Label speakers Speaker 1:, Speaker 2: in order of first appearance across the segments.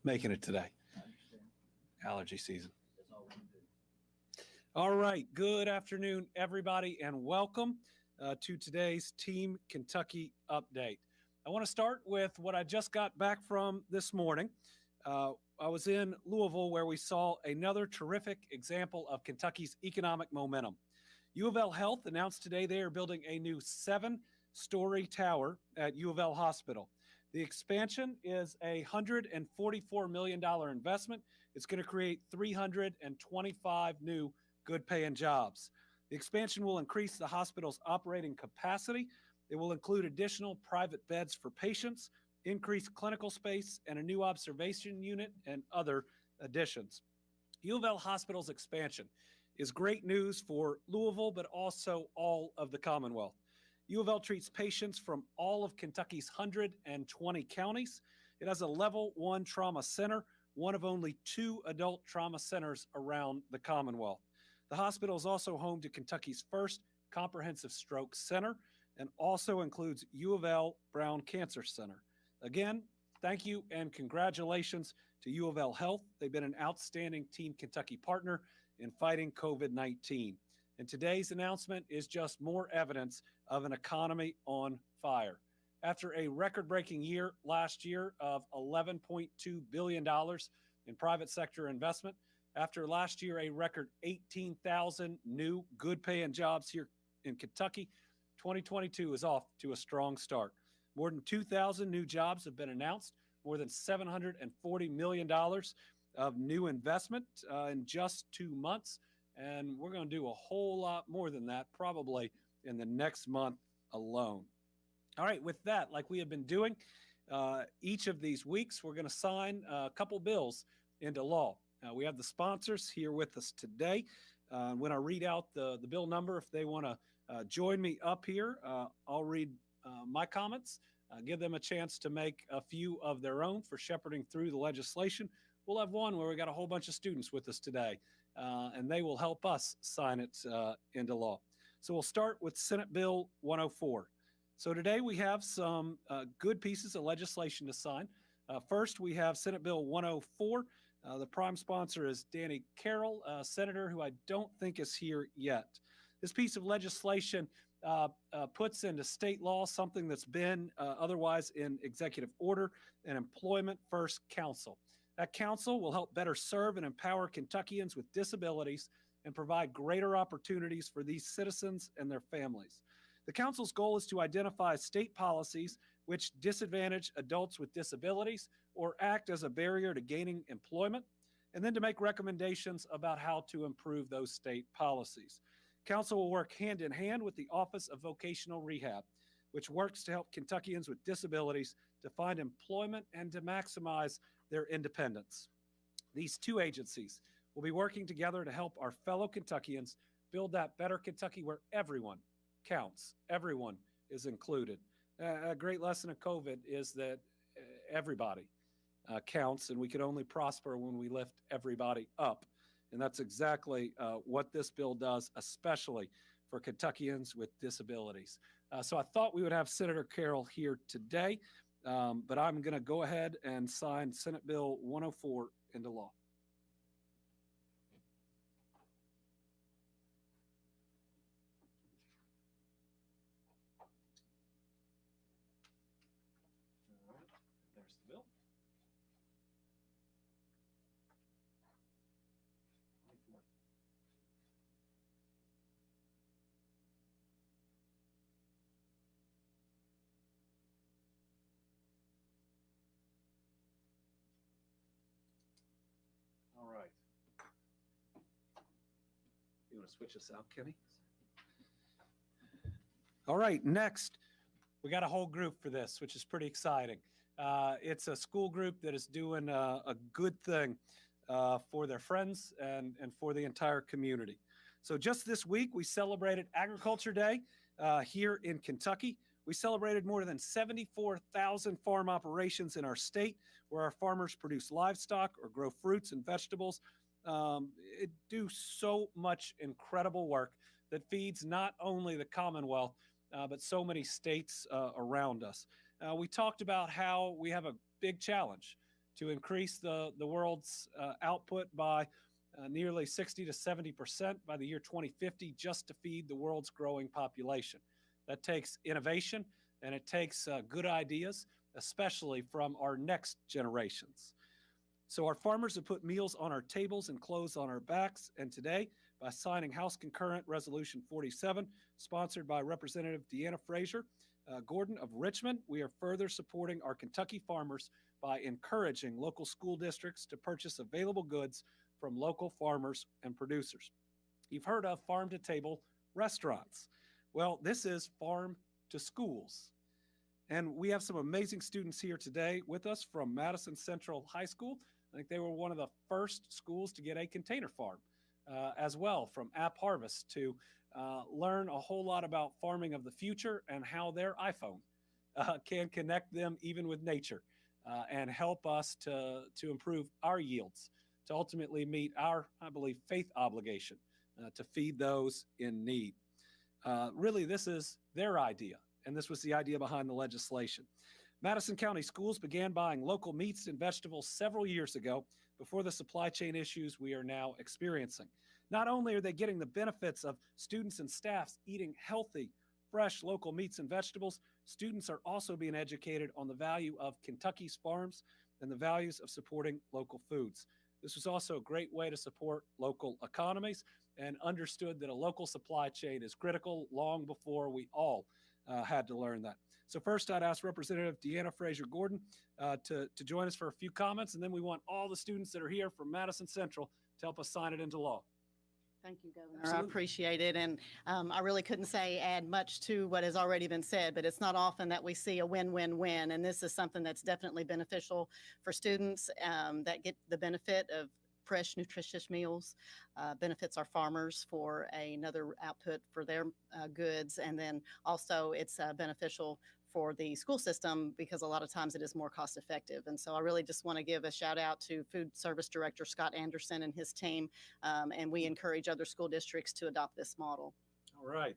Speaker 1: making it today.
Speaker 2: I understand.
Speaker 1: Allergy season.
Speaker 2: That's all we can do.
Speaker 1: All right. Good afternoon, everybody, and welcome to today's Team Kentucky update. I want to start with what I just got back from this morning. I was in Louisville, where we saw another terrific example of Kentucky's economic momentum. U of L Health announced today they are building a new 7-story tower at U of L Hospital. The expansion is a $144 million investment. It's going to create 325 new good-paying jobs. The expansion will increase the hospital's operating capacity. It will include additional private beds for patients, increased clinical space, and a new observation unit, and other additions. U of L Hospital's expansion is great news for Louisville, but also all of the Commonwealth. U of L treats patients from all of Kentucky's 120 counties. It has a level 1 trauma center, one of only 2 adult trauma centers around the Commonwealth. The hospital is also home to Kentucky's first comprehensive stroke center and also includes U of L Brown Cancer Center. Again, thank you and congratulations to U of L Health. They've been an outstanding Team Kentucky partner in fighting COVID-19. And today's announcement is just more evidence of an economy on fire. After a record-breaking year last year of $11.2 billion in private sector investment, after last year a record 18,000 new good-paying jobs here in Kentucky, 2022 is off to a strong start. More than 2,000 new jobs have been announced, more than $740 million of new investment in just 2 months. And we're going to do a whole lot more than that, probably in the next month alone. All right, with that, like we have been doing each of these weeks, we're going to sign a couple bills into law. We have the sponsors here with us today. When I read out the bill number, if they want to join me up here, I'll read my comments, give them a chance to make a few of their own for shepherding through the legislation. We'll have one where we got a whole bunch of students with us today, and they will help us sign it into law. So we'll start with Senate Bill 104. So today we have some good pieces of legislation to sign. First, we have Senate Bill 104. The prime sponsor is Danny Carroll, a senator who I don't think is here yet. This piece of legislation puts into state law something that's been otherwise in executive order, an Employment First Council. That council will help better serve and empower Kentuckians with disabilities and provide greater opportunities for these citizens and their families. The council's goal is to identify state policies which disadvantage adults with disabilities or act as a barrier to gaining employment, and then to make recommendations about how to improve those state policies. Council will work hand in hand with the Office of Vocational Rehab, which works to help Kentuckians with disabilities to find employment and to maximize their independence. These two agencies will be working together to help our fellow Kentuckians build that better Kentucky where everyone counts, everyone is included. A great lesson of COVID is that everybody counts, and we can only prosper when we lift everybody up. And that's exactly what this bill does, especially for Kentuckians with disabilities. So I thought we would have Senator Carroll here today, but I'm going to go ahead and sign Senate Bill 104 into law. All right, there's the bill. All right. You want to switch us out, Kenny? All right, next, we got a whole group for this, which is pretty exciting. It's a school group that is doing a good thing for their friends and for the entire community. So just this week, we celebrated Agriculture Day here in Kentucky. We celebrated more than 74,000 farm operations in our state where our farmers produce livestock or grow fruits and vegetables. Do so much incredible work that feeds not only the Commonwealth, but so many states around us. We talked about how we have a big challenge to increase the world's output by nearly 60 to 70% by the year 2050 just to feed the world's growing population. That takes innovation and it takes good ideas, especially from our next generations. So our farmers have put meals on our tables and clothes on our backs, and today, by signing House Concurrent Resolution 47, sponsored by Representative Deanna Frazier Gordon of Richmond, we are further supporting our Kentucky farmers by encouraging local school districts to purchase available goods from local farmers and producers. You've heard of farm-to-table restaurants. Well, this is farm to schools. And we have some amazing students here today with us from Madison Central High School. I think they were one of the first schools to get a container farm as well, from App Harvest, to learn a whole lot about farming of the future and how their iPhone can connect them even with nature and help us to improve our yields, to ultimately meet our, I believe, faith obligation to feed those in need. Really, this is their idea, and this was the idea behind the legislation. Madison County Schools began buying local meats and vegetables several years ago before the supply chain issues we are now experiencing. Not only are they getting the benefits of students and staffs eating healthy, fresh local meats and vegetables, students are also being educated on the value of Kentucky's farms and the values of supporting local foods. This was also a great way to support local economies and understood that a local supply chain is critical long before we all had to learn that. So first, I'd ask Representative Deanna Frazier Gordon to join us for a few comments, and then we want all the students that are here from Madison Central to help us sign it into law.
Speaker 3: Thank you, Governor.
Speaker 1: Absolutely.
Speaker 3: I appreciate it. And I really couldn't add much to what has already been said, but it's not often that we see a win-win-win. And this is something that's definitely beneficial for students that get the benefit of fresh, nutritious meals, benefits our farmers for another output for their goods. And then also it's beneficial for the school system because a lot of times it is more cost effective. And so I really just want to give a shout out to Food Service Director Scott Anderson and his team. And we encourage other school districts to adopt this model.
Speaker 1: All right.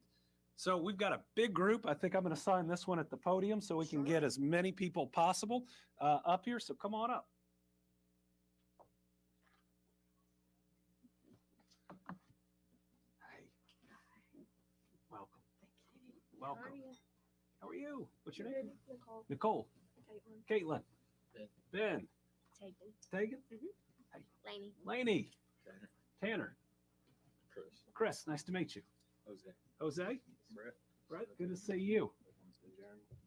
Speaker 1: So we've got a big group. I think I'm going to sign this one at the podium so we can get as many people possible up here. So come on up. Welcome. Welcome. How are you? What's your name?
Speaker 4: Nicole.
Speaker 1: Nicole.
Speaker 4: Caitlin.
Speaker 1: Caitlin. Ben.
Speaker 4: Tagan.
Speaker 1: Tegan.
Speaker 4: Laney.
Speaker 1: Laney. Tanner. Chris. Nice to meet you. Jose. Brett. Good to see you.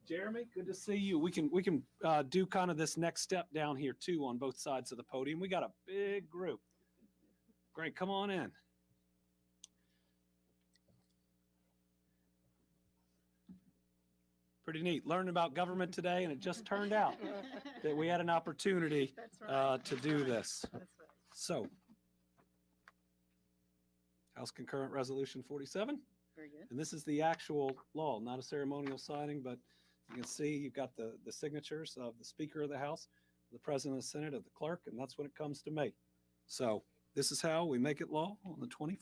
Speaker 1: Jeremy. Good to see you. We can do kind of this next step down here too on both sides of the podium. We got a big group. Great. Come on in. Pretty neat. Learning about government today, and it just turned out that we had an opportunity to do this.
Speaker 3: That's right.
Speaker 1: So, House Concurrent Resolution 47,
Speaker 3: Very good.
Speaker 1: and this is the actual law, not a ceremonial signing, but you can see you've got the signatures of the Speaker of the House, the President of the Senate, of the Clerk, and that's when it comes to me. So, this is how we make it law on the 24th.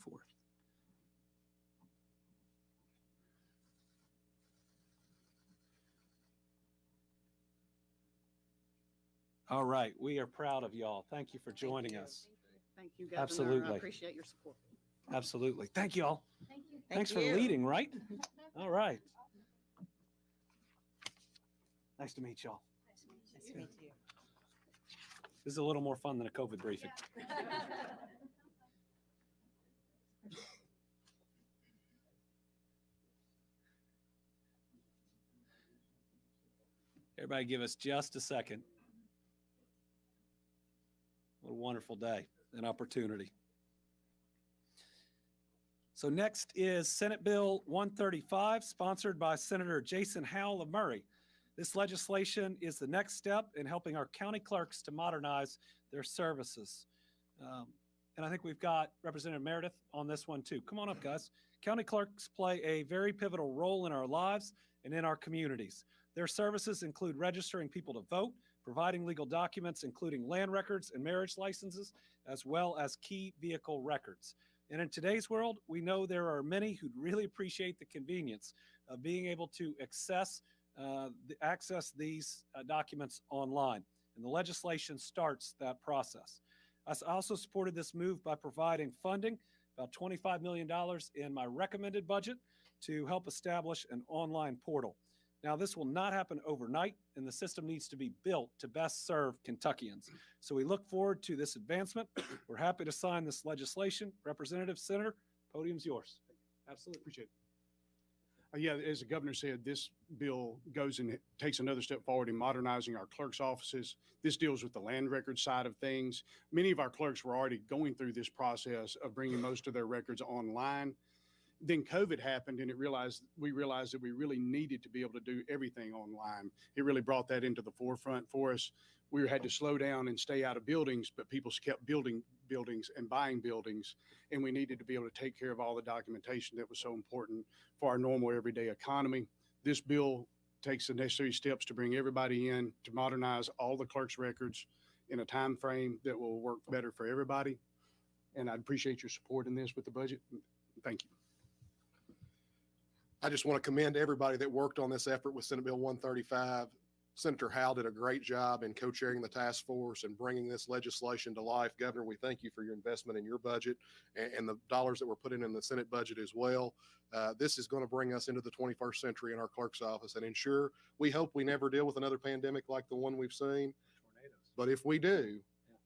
Speaker 1: All right, we are proud of y'all. Thank you for joining us.
Speaker 3: Thank you, Governor.
Speaker 1: Absolutely.
Speaker 3: I appreciate your support.
Speaker 1: Absolutely. Thank you all.
Speaker 4: Thank you.
Speaker 1: Thanks for
Speaker 3: you.
Speaker 1: leading, right? All right. Nice to meet y'all.
Speaker 4: Nice to meet you.
Speaker 1: This is a little more fun than a COVID briefing. Everybody give us just a second. What a wonderful day, an opportunity. So next is Senate Bill 135, sponsored by Senator Jason Howell of Murray. This legislation is the next step in helping our county clerks to modernize their services. And I think we've got Representative Meredith on this one too. Come on up, guys. County clerks play a very pivotal role in our lives and in our communities. Their services include registering people to vote, providing legal documents, including land records and marriage licenses, as well as key vehicle records. And in today's world, we know there are many who'd really appreciate the convenience of being able to access these documents online. and the legislation starts that process. I also supported this move by providing funding, about $25 million in my recommended budget, to help establish an online portal. Now, this will not happen overnight, and the system needs to be built to best serve Kentuckians. So we look forward to this advancement. We're happy to sign this legislation. Representative, Senator, podium's yours. Absolutely.
Speaker 5: Appreciate it. Yeah, as the governor said, this bill goes and takes another step forward in modernizing our clerk's offices. This deals with the land record side of things. Many of our clerks were already going through this process of bringing most of their records online. Then COVID happened, and we realized that we really needed to be able to do everything online. It really brought that into the forefront for us. We had to slow down and stay out of buildings, but people kept building buildings and buying buildings, and we needed to be able to take care of all the documentation that was so important for our normal everyday economy. This bill takes the necessary steps to bring everybody in, to modernize all the clerk's records in a time frame that will work better for everybody. And I appreciate your support in this with the budget. Thank you.
Speaker 6: I just want to commend everybody that worked on this effort with Senate Bill 135. Senator Howell did a great job in co-chairing the task force and bringing this legislation to life. Governor, we thank you for your investment in your budget and the dollars that were put in the Senate budget as well. This is going to bring us into the 21st century in our clerk's office and ensure, we hope we never deal with another pandemic like the one we've seen.
Speaker 1: Tornadoes.
Speaker 6: But if we do,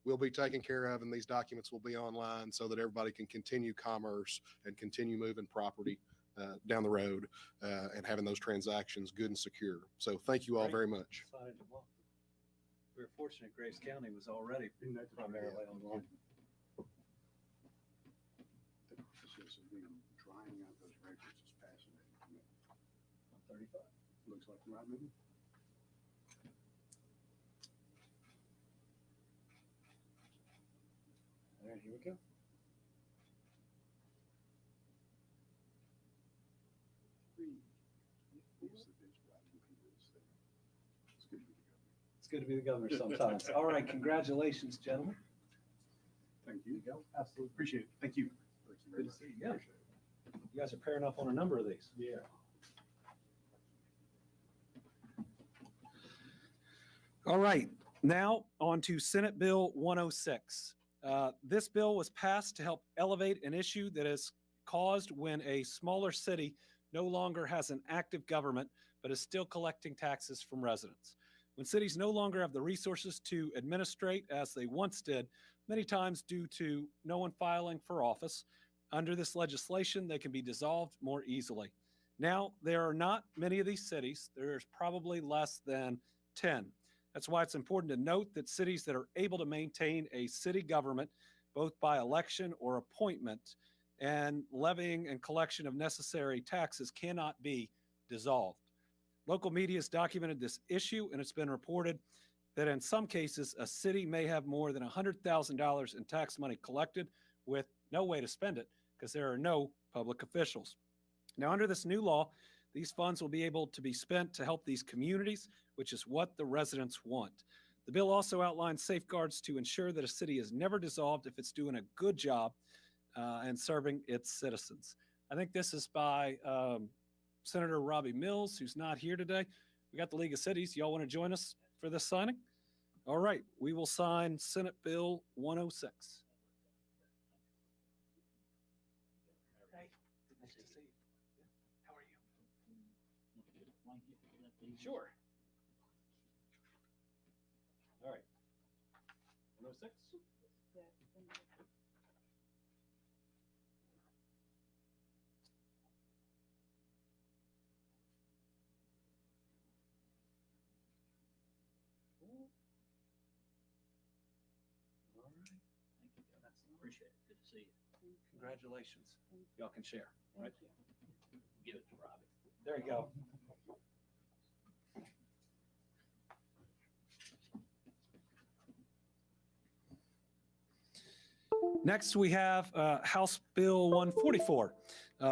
Speaker 6: we'll be taken care of, and these documents will be online so that everybody can continue commerce and continue moving property down the road and having those transactions good and secure. So thank you all very much.
Speaker 1: We were fortunate Graves County was already primarily online.
Speaker 5: The process of them drying out those records is fascinating to me.
Speaker 1: 35.
Speaker 5: Looks like the right movie.
Speaker 1: All right, here we go. It's good to be the governor sometimes. All right, congratulations, gentlemen.
Speaker 5: Thank you.
Speaker 1: There you go.
Speaker 5: Absolutely. Appreciate it. Thank you.
Speaker 1: Good to see you. Yeah. You guys are pairing up on a number of these.
Speaker 5: Yeah.
Speaker 1: All right, now on to Senate Bill 106. This bill was passed to help elevate an issue that is caused when a smaller city no longer has an active government, but is still collecting taxes from residents. When cities no longer have the resources to administrate as they once did, many times due to no one filing for office, under this legislation, they can be dissolved more easily. Now, there are not many of these cities. There's probably less than 10. That's why it's important to note that cities that are able to maintain a city government, both by election or appointment, and levying and collection of necessary taxes cannot be dissolved. Local media has documented this issue, and it's been reported that in some cases, a city may have more than $100,000 in tax money collected with no way to spend it because there are no public officials. Now, under this new law, these funds will be able to be spent to help these communities, which is what the residents want. The bill also outlines safeguards to ensure that a city is never dissolved if it's doing a good job and serving its citizens. I think this is by Senator Robbie Mills, who's not here today. We got the League of Cities. Y'all want to join us for this signing? All right, we will sign Senate Bill 106. Hey, nice to see you. How are you? Sure. All right. 106?
Speaker 2: Appreciate it. Good to see you.
Speaker 1: Congratulations. Y'all can share. Right?
Speaker 2: Give it to Robbie.
Speaker 1: There you go. Next, we have House Bill 144,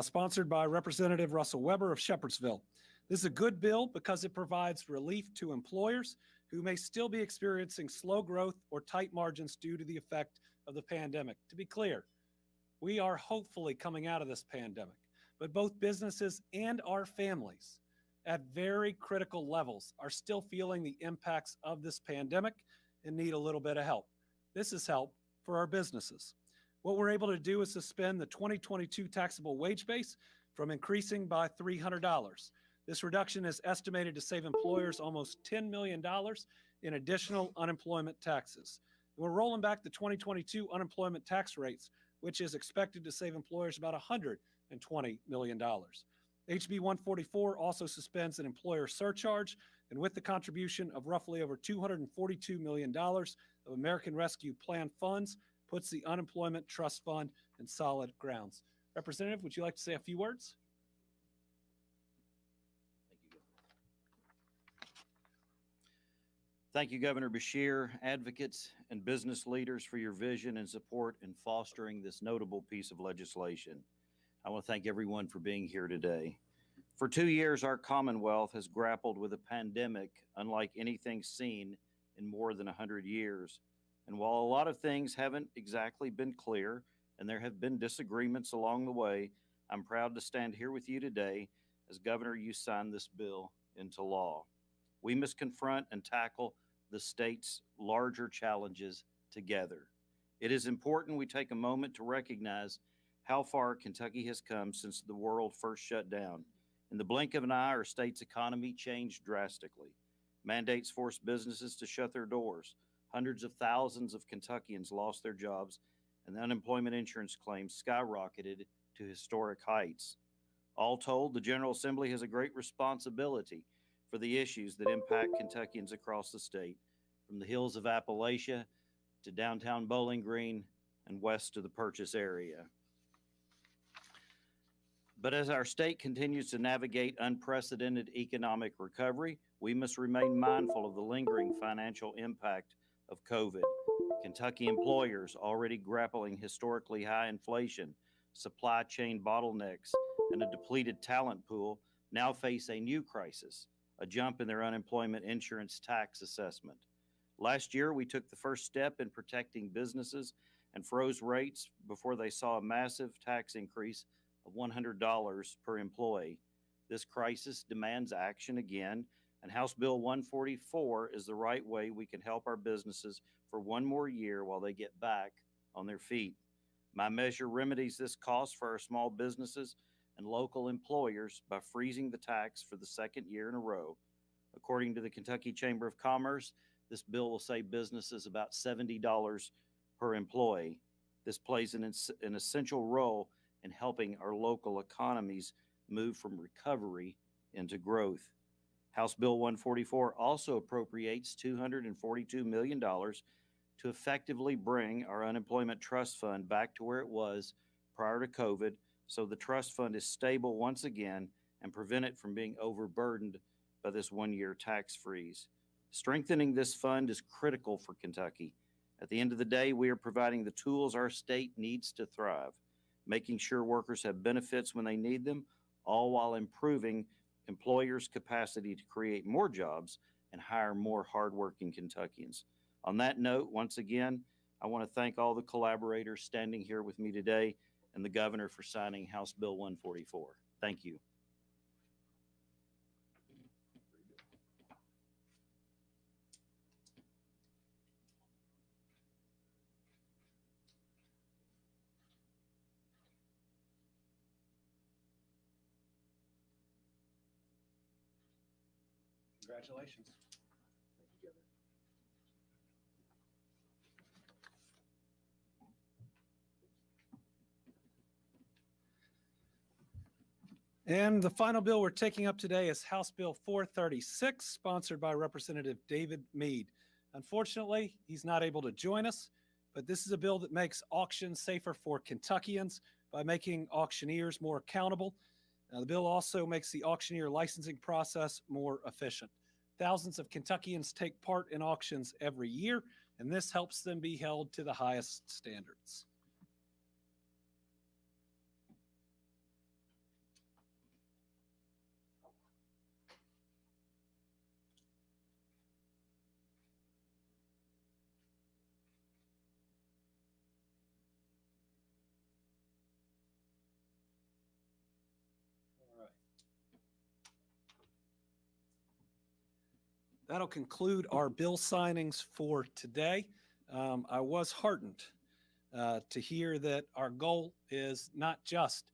Speaker 1: sponsored by Representative Russell Weber of Shepherdsville. This is a good bill because it provides relief to employers who may still be experiencing slow growth or tight margins due to the effect of the pandemic. To be clear, we are hopefully coming out of this pandemic, but both businesses and our families at very critical levels are still feeling the impacts of this pandemic and need a little bit of help. This is help for our businesses. What we're able to do is suspend the 2022 taxable wage base from increasing by $300. This reduction is estimated to save employers almost $10 million in additional unemployment taxes. We're rolling back the 2022 unemployment tax rates, which is expected to save employers about $120 million. HB 144 also suspends an employer surcharge, and with the contribution of roughly over $242 million of American Rescue Plan funds, puts the Unemployment Trust Fund in solid grounds. Representative, would you like to say a few words?
Speaker 2: Thank you, Governor Beshear, advocates, and business leaders for your vision and support in fostering this notable piece of legislation. I want to thank everyone for being here today. For 2 years, our Commonwealth has grappled with a pandemic unlike anything seen in more than 100 years. And while a lot of things haven't exactly been clear, and there have been disagreements along the way, I'm proud to stand here with you today as Governor, you sign this bill into law. We must confront and tackle the state's larger challenges together. It is important we take a moment to recognize how far Kentucky has come since the world first shut down. In the blink of an eye, our state's economy changed drastically. Mandates forced businesses to shut their doors. Hundreds of thousands of Kentuckians lost their jobs, and the unemployment insurance claims skyrocketed to historic heights. All told, the General Assembly has a great responsibility for the issues that impact Kentuckians across the state, from the hills of Appalachia to downtown Bowling Green and west to the Purchase area. But as our state continues to navigate unprecedented economic recovery, we must remain mindful of the lingering financial impact of COVID. Kentucky employers already grappling historically high inflation, supply chain bottlenecks, and a depleted talent pool now face a new crisis, a jump in their unemployment insurance tax assessment. Last year, we took the first step in protecting businesses and froze rates before they saw a massive tax increase of $100 per employee. This crisis demands action again, and House Bill 144 is the right way we can help our businesses for one more year while they get back on their feet. My measure remedies this cost for our small businesses and local employers by freezing the tax for the second year in a row. According to the Kentucky Chamber of Commerce, this bill will save businesses about $70 per employee. This plays an essential role in helping our local economies move from recovery into growth. House Bill 144 also appropriates $242 million to effectively bring our unemployment trust fund back to where it was prior to COVID, so the trust fund is stable once again and prevent it from being overburdened by this one-year tax freeze. Strengthening this fund is critical for Kentucky. At the end of the day, we are providing the tools our state needs to thrive, making sure workers have benefits when they need them, all while improving employers' capacity to create more jobs and hire more hardworking Kentuckians. On that note, once again, I want to thank all the collaborators standing here with me today and the governor for signing House Bill 144. Thank you.
Speaker 1: Congratulations. And the final bill we're taking up today is House Bill 436, sponsored by Representative David Meade. Unfortunately, he's not able to join us, but this is a bill that makes auctions safer for Kentuckians by making auctioneers more accountable. The bill also makes the auctioneer licensing process more efficient. Thousands of Kentuckians take part in auctions every year, and this helps them be held to the highest standards. That'll conclude our bill signings for today. I was heartened to hear that our goal is not just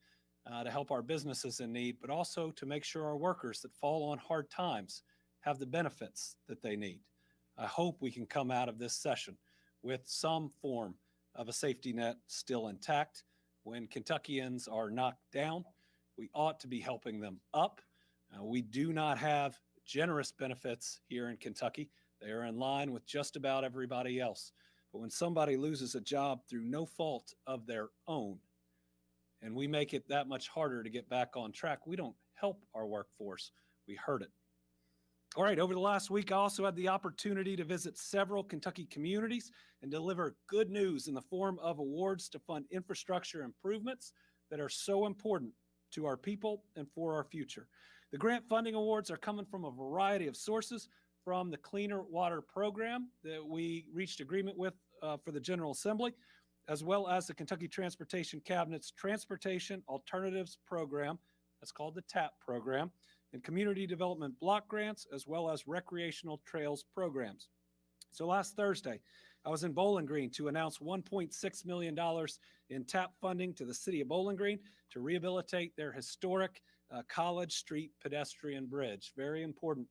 Speaker 1: to help our businesses in need, but also to make sure our workers that fall on hard times have the benefits that they need. I hope we can come out of this session with some form of a safety net still intact. When Kentuckians are knocked down, we ought to be helping them up. We do not have generous benefits here in Kentucky. They are in line with just about everybody else. But when somebody loses a job through no fault of their own, and we make it that much harder to get back on track, we don't help our workforce, we hurt it. All right, over the last week, I also had the opportunity to visit several Kentucky communities and deliver good news in the form of awards to fund infrastructure improvements that are so important to our people and for our future. The grant funding awards are coming from a variety of sources, from the Cleaner Water Program that we reached agreement with for the General Assembly, as well as the Kentucky Transportation Cabinet's Transportation Alternatives Program, that's called the TAP program, and community development block grants, as well as recreational trails programs. So last Thursday, I was in Bowling Green to announce $1.6 million in TAP funding to the city of Bowling Green to rehabilitate their historic College Street pedestrian bridge. Very important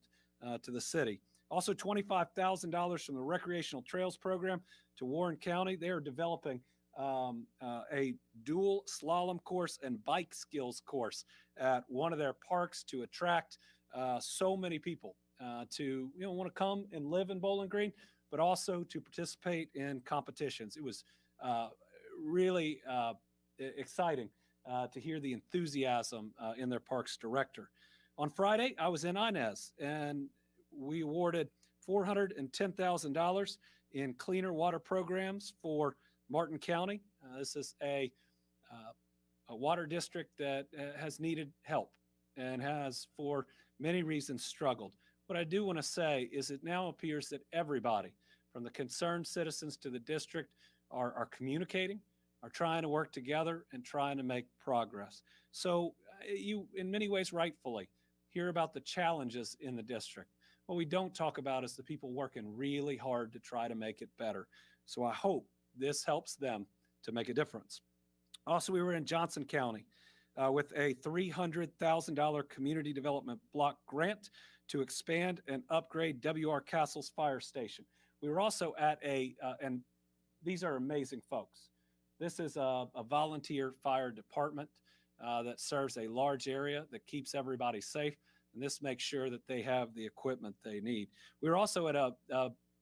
Speaker 1: to the city. Also $25,000 from the recreational trails program to Warren County. They are developing a dual slalom course and bike skills course at one of their parks to attract so many people to want to come and live in Bowling Green, but also to participate in competitions. It was really exciting to hear the enthusiasm in their parks director. On Friday, I was in Inez, and we awarded $410,000 in cleaner water programs for Martin County. This is a water district that has needed help and has, for many reasons, struggled. What I do want to say is it now appears that everybody, from the concerned citizens to the district, are communicating, are trying to work together and trying to make progress. So you, in many ways, rightfully, hear about the challenges in the district. What we don't talk about is the people working really hard to try to make it better. So I hope this helps them to make a difference. Also, we were in Johnson County with a $300,000 community development block grant to expand and upgrade W.R. Castle's fire station. We were also at and these are amazing folks. This is a volunteer fire department that serves a large area that keeps everybody safe, and this makes sure that they have the equipment they need. We were also at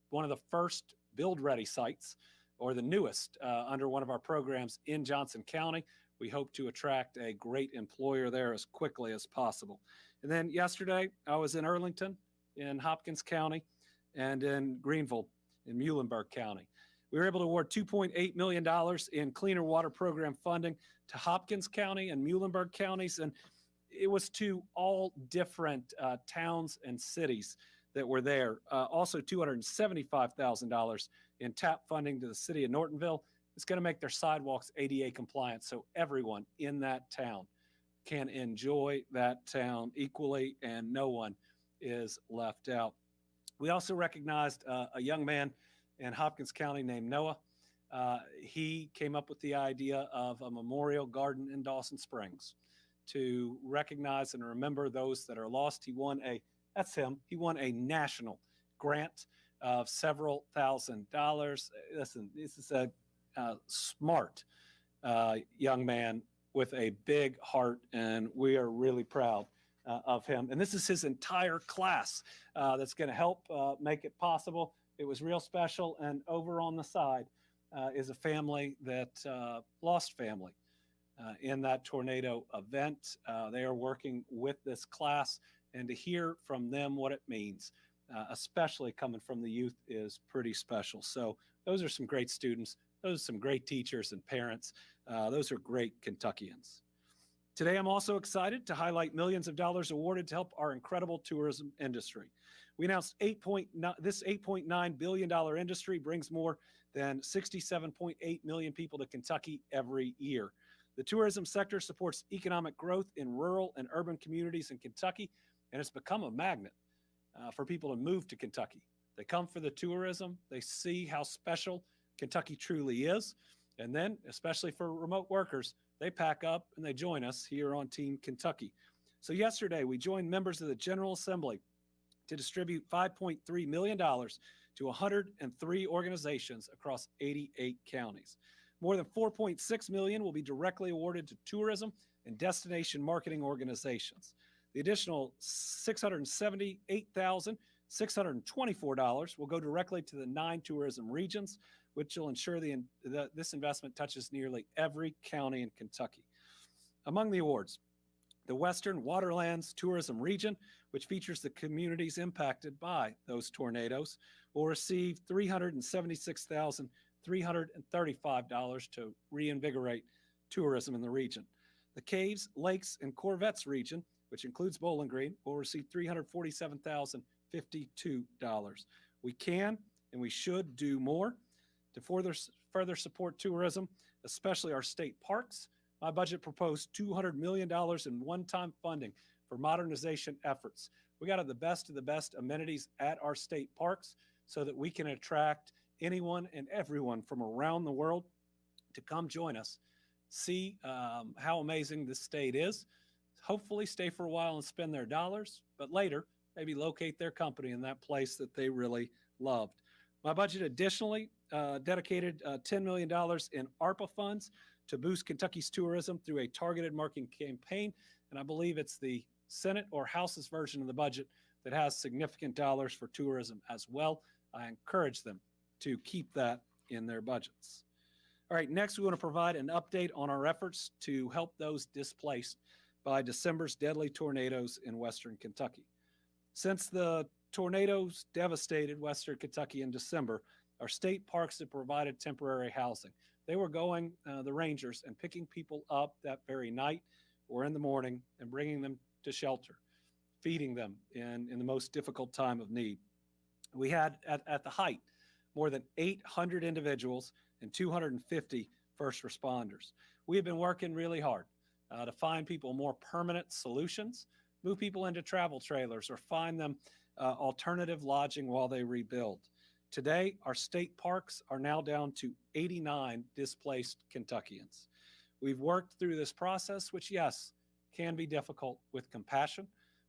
Speaker 1: one of the first build-ready sites, or the newest, under one of our programs in Johnson County. We hope to attract a great employer there as quickly as possible. And then yesterday, I was in Arlington, in Hopkins County, and in Greenville, in Muhlenberg County. We were able to award $2.8 million in cleaner water program funding to Hopkins County and Muhlenberg counties, and it was to all different towns and cities that were there. Also $275,000 in TAP funding to the city of Nortonville. It's going to make their sidewalks ADA compliant so everyone in that town can enjoy that town equally and no one is left out. We also recognized a young man in Hopkins County named Noah. He came up with the idea of a memorial garden in Dawson Springs to recognize and remember those that are lost. He won he won a national grant of several $1,000s. Listen, this is a smart young man with a big heart, and we are really proud of him. And this is his entire class that's going to help make it possible. It was real special. And over on the side is a family that lost family in that tornado event. They are working with this class, and to hear from them what it means, especially coming from the youth, is pretty special. So those are some great students. Those are some great teachers and parents. Those are great Kentuckians. Today, I'm also excited to highlight millions of dollars awarded to help our incredible tourism industry. We announced this $8.9 billion industry brings more than 67.8 million people to Kentucky every year. The tourism sector supports economic growth in rural and urban communities in Kentucky, and it's become a magnet. for people to move to Kentucky. They come for the tourism. They see how special Kentucky truly is. And then, especially for remote workers, they pack up and they join us here on Team Kentucky. So yesterday, we joined members of the General Assembly to distribute $5.3 million to 103 organizations across 88 counties. More than $4.6 million will be directly awarded to tourism and destination marketing organizations. The additional $678,624 will go directly to the 9 tourism regions, which will ensure this investment touches nearly every county in Kentucky. Among the awards, the Western Waterlands Tourism Region, which features the communities impacted by those tornadoes, will receive $376,335 to reinvigorate tourism in the region. The Caves, Lakes, and Corvettes region, which includes Bowling Green, will receive $347,052. We can and we should do more to further support tourism, especially our state parks. My budget proposed $200 million in one-time funding for modernization efforts. We got the best of the best amenities at our state parks so that we can attract anyone and everyone from around the world to come join us, see how amazing this state is, hopefully stay for a while and spend their dollars, but later maybe locate their company in that place that they really loved. My budget additionally dedicated $10 million in ARPA funds to boost Kentucky's tourism through a targeted marketing campaign, and I believe it's the Senate or House's version of the budget that has significant dollars for tourism as well. I encourage them to keep that in their budgets. All right, next we want to provide an update on our efforts to help those displaced by December's deadly tornadoes in Western Kentucky. Since the tornadoes devastated Western Kentucky in December, our state parks have provided temporary housing. They were going, the rangers, and picking people up that very night or in the morning and bringing them to shelter, feeding them in the most difficult time of need. We had, at the height, more than 800 individuals and 250 first responders. We have been working really hard to find people more permanent solutions, move people into travel trailers, or find them alternative lodging while they rebuild. Today, our state parks are now down to 89 displaced Kentuckians. We've worked through this process, which, yes, can be difficult, with compassion,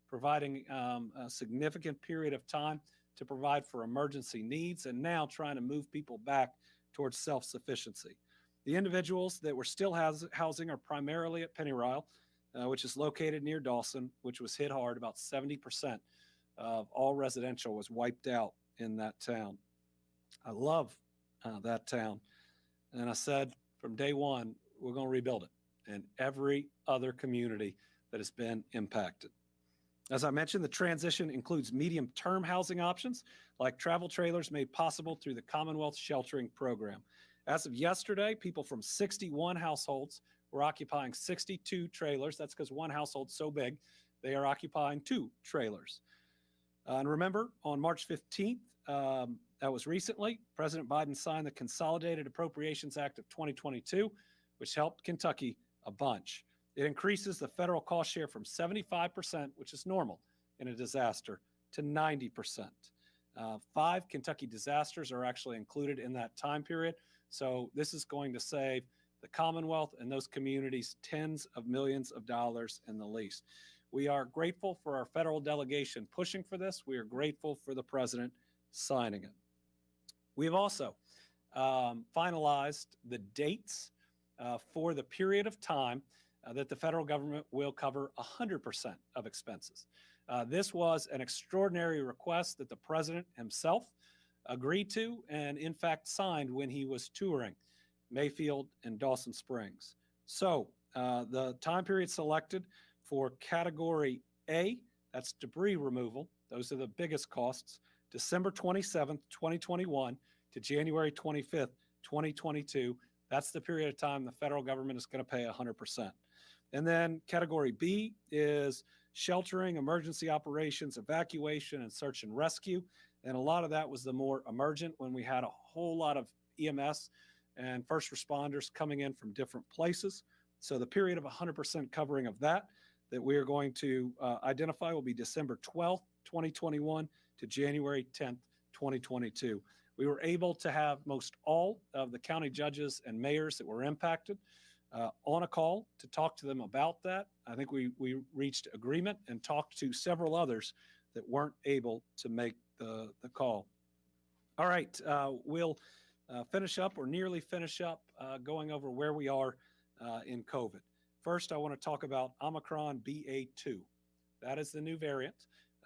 Speaker 1: providing a significant period of time to provide for emergency needs, and now trying to move people back towards self-sufficiency. The individuals that we're still housing are primarily at Pennyrile, which is located near Dawson, which was hit hard. About 70% of all residential was wiped out in that town. I love that town. And I said from day one, we're going to rebuild it, and every other community that has been impacted. As I mentioned, the transition includes medium-term housing options like travel trailers made possible through the Commonwealth Sheltering Program. As of yesterday, people from 61 households were occupying 62 trailers. That's because one household's so big, they are occupying 2 trailers. And remember, on March 15th, that was recently, President Biden signed the Consolidated Appropriations Act of 2022, which helped Kentucky a bunch. It increases the federal cost share from 75%, which is normal in a disaster, to 90%. 5 Kentucky disasters are actually included in that time period. So this is going to save the Commonwealth and those communities tens of millions of dollars in the least. We are grateful for our federal delegation pushing for this. We are grateful for the president signing it. We have also finalized the dates for the period of time that the federal government will cover 100% of expenses. This was an extraordinary request that the president himself agreed to and, in fact, signed when he was touring Mayfield and Dawson Springs. So the time period selected for Category A, that's debris removal. Those are the biggest costs. December 27th, 2021 to January 25th, 2022. That's the period of time the federal government is going to pay 100%. And then Category B is sheltering, emergency operations, evacuation, and search and rescue. And a lot of that was the more emergent when we had a whole lot of EMS and first responders coming in from different places. So the period of 100% covering of that that we are going to identify will be December 12th, 2021 to January 10th, 2022. We were able to have most all of the county judges and mayors that were impacted on a call to talk to them about that. I think we reached agreement and talked to several others that weren't able to make the call. All right, we'll finish up or nearly finish up going over where we are in COVID. First, I want to talk about Omicron BA.2. That is the new variant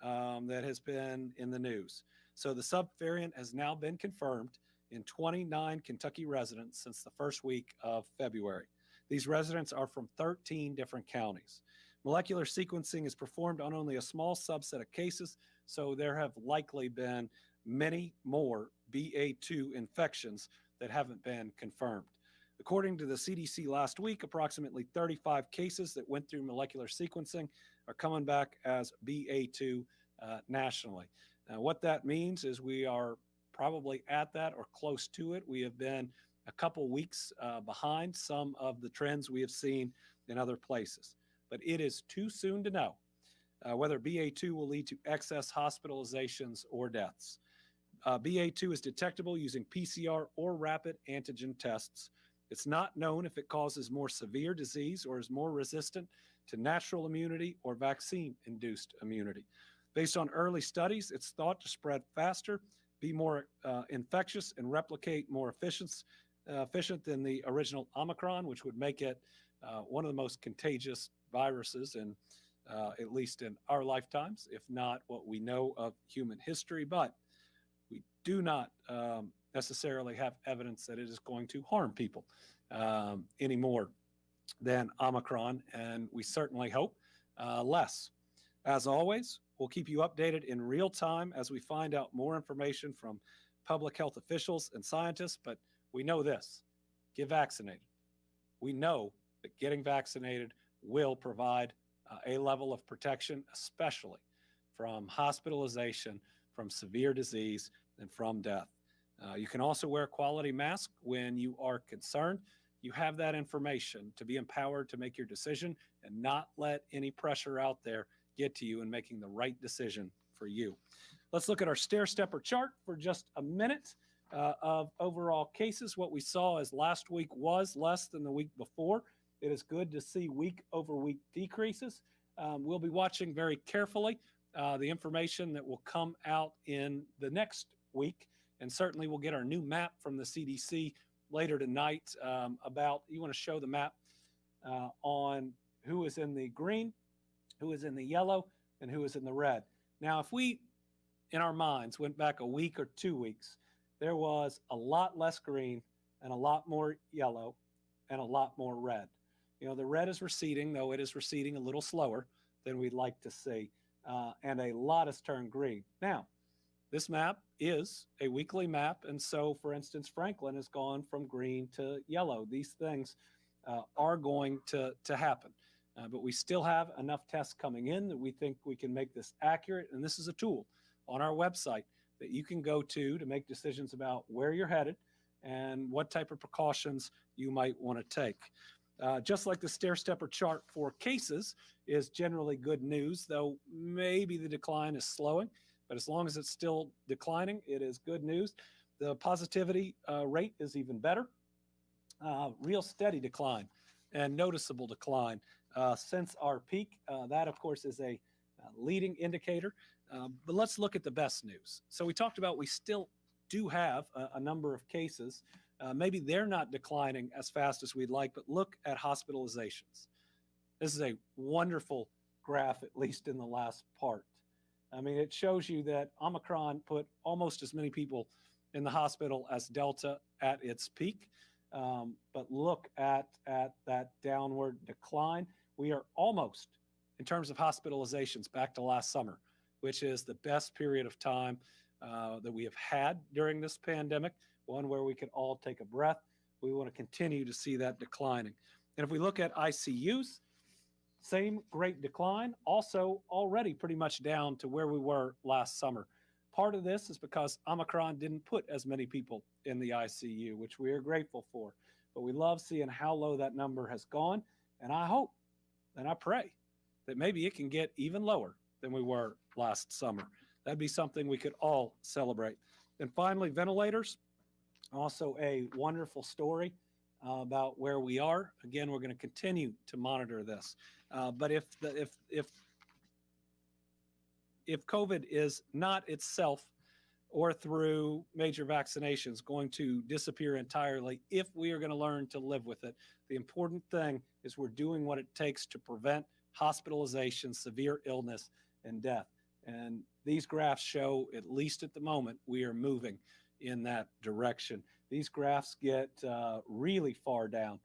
Speaker 1: that has been in the news. So the subvariant has now been confirmed in 29 Kentucky residents since the first week of February. These residents are from 13 different counties. Molecular sequencing is performed on only a small subset of cases, so there have likely been many more BA.2 infections that haven't been confirmed. According to the CDC last week, approximately 35 cases that went through molecular sequencing are coming back as BA.2 nationally. What that means is we are probably at that or close to it. We have been a couple weeks behind some of the trends we have seen in other places. But it is too soon to know whether BA.2 will lead to excess hospitalizations or deaths. BA.2 is detectable using PCR or rapid antigen tests. It's not known if it causes more severe disease or is more resistant to natural immunity or vaccine-induced immunity. Based on early studies, it's thought to spread faster, be more infectious, and replicate more efficient than the original Omicron, which would make it one of the most contagious viruses in at least in our lifetimes, if not what we know of human history. But we do not necessarily have evidence that it is going to harm people any more than Omicron, and we certainly hope less. As always, we'll keep you updated in real time as we find out more information from public health officials and scientists, but we know this: get vaccinated. We know that getting vaccinated will provide a level of protection, especially from hospitalization, from severe disease, and from death. You can also wear a quality mask when you are concerned. You have that information to be empowered to make your decision and not let any pressure out there get to you in making the right decision for you. Let's look at our stair-stepper chart for just a minute of overall cases. What we saw is last week was less than the week before. It is good to see week-over-week decreases. We'll be watching very carefully the information that will come out in the next week, and certainly we'll get our new map from the CDC later tonight about, you want to show the map on who is in the green, who is in the yellow, and who is in the red. Now, if we, in our minds, went back a week or 2 weeks, there was a lot less green and a lot more yellow and a lot more red. You know, the red is receding, though it is receding a little slower than we'd like to see, and a lot has turned green. Now, this map is a weekly map, and so, for instance, Franklin has gone from green to yellow. These things are going to happen. But we still have enough tests coming in that we think we can make this accurate. And this is a tool on our website that you can go to make decisions about where you're headed and what type of precautions you might want to take. Just like the stair-stepper chart for cases is generally good news, though maybe the decline is slowing. But as long as it's still declining, it is good news. The positivity rate is even better. Real steady decline and noticeable decline since our peak. That, of course, is a leading indicator. But let's look at the best news. So we talked about we still do have a number of cases. Maybe they're not declining as fast as we'd like, but look at hospitalizations. This is a wonderful graph, at least in the last part. I mean, it shows you that Omicron put almost as many people in the hospital as Delta at its peak. But look at that downward decline. We are almost, in terms of hospitalizations, back to last summer, which is the best period of time that we have had during this pandemic, one where we could all take a breath. We want to continue to see that declining. And if we look at ICUs, same great decline, also already pretty much down to where we were last summer. Part of this is because Omicron didn't put as many people in the ICU, which we are grateful for. But we love seeing how low that number has gone. And I hope and I pray that maybe it can get even lower than we were last summer. That'd be something we could all celebrate. And finally, ventilators, also a wonderful story about where we are. Again, we're going to continue to monitor this. But if COVID is not itself or through major vaccinations going to disappear entirely, if we are going to learn to live with it, the important thing is we're doing what it takes to prevent hospitalization, severe illness, and death. And these graphs show, at least at the moment, we are moving in that direction. These graphs get really far down,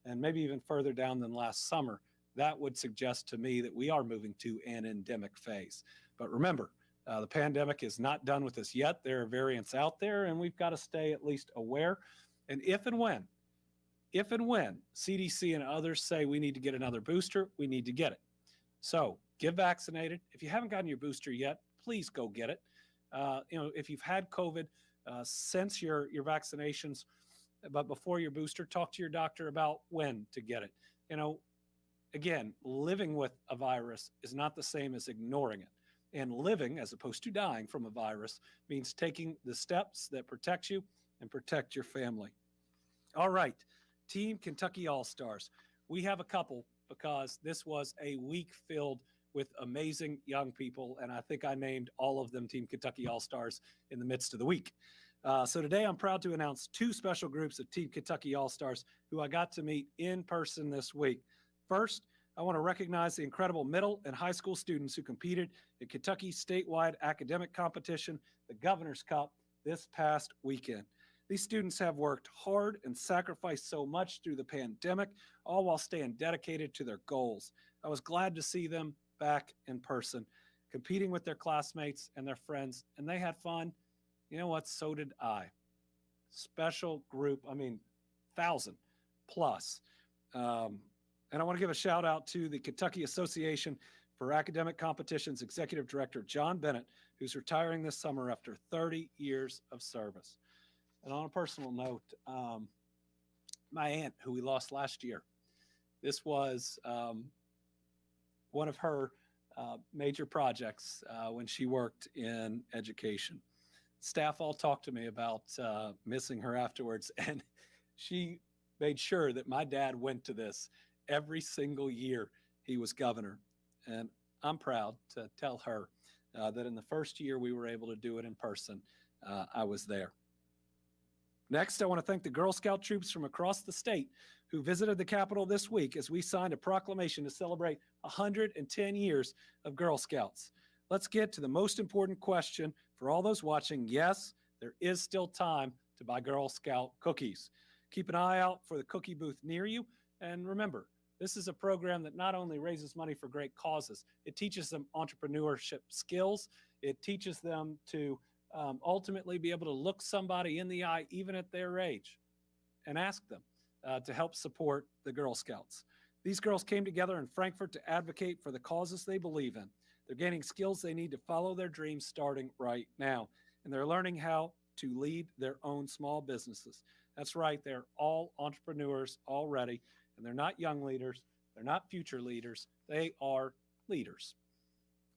Speaker 1: and maybe even further down than last summer. That would suggest to me that we are moving to an endemic phase. But remember, the pandemic is not done with us yet. There are variants out there, and we've got to stay at least aware. And if and when CDC and others say we need to get another booster, we need to get it. So get vaccinated. If you haven't gotten your booster yet, please go get it. If you've had COVID since your vaccinations, but before your booster, talk to your doctor about when to get it. Again, living with a virus is not the same as ignoring it. And living, as opposed to dying from a virus, means taking the steps that protect you and protect your family. All right, Team Kentucky All-Stars. We have a couple because this was a week filled with amazing young people, and I think I named all of them Team Kentucky All-Stars in the midst of the week. So today I'm proud to announce two special groups of Team Kentucky All-Stars who I got to meet in person this week. First, I want to recognize the incredible middle and high school students who competed in Kentucky's statewide academic competition, the Governor's Cup, this past weekend. These students have worked hard and sacrificed so much through the pandemic, all while staying dedicated to their goals. I was glad to see them back in person, competing with their classmates and their friends, and they had fun. You know what? So did I. Special group, 1,000 plus. And I want to give a shout out to the Kentucky Association for Academic Competitions Executive Director, John Bennett, who's retiring this summer after 30 years of service. And on a personal note, my aunt, who we lost last year, this was one of her major projects when she worked in education. Staff all talked to me about missing her afterwards, and she made sure that my dad went to this every single year he was governor. And I'm proud to tell her that in the first year we were able to do it in person, I was there. Next, I want to thank the Girl Scout troops from across the state who visited the Capitol this week as we signed a proclamation to celebrate 110 years of Girl Scouts. Let's get to the most important question for all those watching. Yes, there is still time to buy Girl Scout cookies. Keep an eye out for the cookie booth near you. And remember, this is a program that not only raises money for great causes, it teaches them entrepreneurship skills. It teaches them to ultimately be able to look somebody in the eye, even at their age, and ask them to help support the Girl Scouts. These girls came together in Frankfort to advocate for the causes they believe in. They're gaining skills they need to follow their dreams starting right now. And they're learning how to lead their own small businesses. That's right, they're all entrepreneurs already. And they're not young leaders. They're not future leaders. They are leaders.